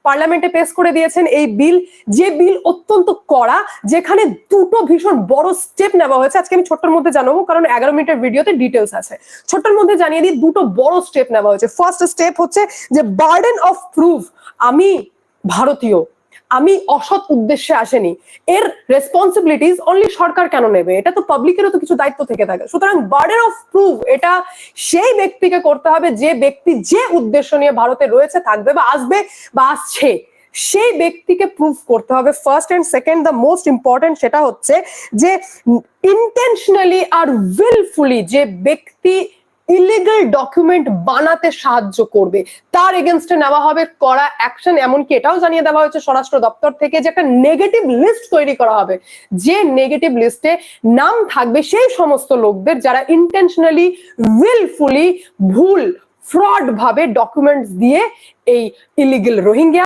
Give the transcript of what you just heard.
পার্লামেন্টে পেশ করে দিয়েছেন এই বিল, যে বিল অত্যন্ত কড়া, যেখানে দুটো ভীষণ বড় স্টেপ নেওয়া হয়েছে। আজকে আমি ছোট্টর মধ্যে জানাবো, কারণ 11 মিনিটের ভিডিওতে ডিটেলস আছে। ছোট্টর মধ্যে জানিয়ে দিই, দুটো বড় স্টেপ নেওয়া হয়েছে। ফার্স্ট স্টেপ হচ্ছে যে বার্ডেন অফ প্রুফ, আমি ভারতীয়, আমি অসৎ উদ্দেশ্যে আসেনি, এর রেসপন্সিবিলিটিস অনলি সরকার কেন নেবে? এটা তো পাবলিকেরও তো কিছু দায়িত্ব থেকে থাকে। সুতরাং বার্ডেন অফ প্রুফ এটা সেই ব্যক্তিকে করতে হবে যে ব্যক্তি যে উদ্দেশ্য নিয়ে ভারতে রয়েছে, থাকবে বা আসবে বা আসছে, সেই ব্যক্তিকে প্রুফ করতে হবে first. And second, the most important, সেটা হচ্ছে যে ইন্টেনশনালি আর উইলফুলি যে ব্যক্তি ইলিগাল ডকুমেন্ট বানাতে সাহায্য করবে, তার এগেনস্টে নেওয়া হবে কড়া অ্যাকশন। এমনকি এটাও জানিয়ে দেওয়া হয়েছে স্বরাষ্ট্র দপ্তর থেকে যে একটা নেগেটিভ লিস্ট তৈরি করা হবে, যে নেগেটিভ লিস্টে নাম থাকবে সেই সমস্ত লোকদের যারা ইন্টেনশনালি উইলফুলি ভুল ফ্রড ভাবে ডকুমেন্টস দিয়ে এই ইলিগাল রোহিঙ্গা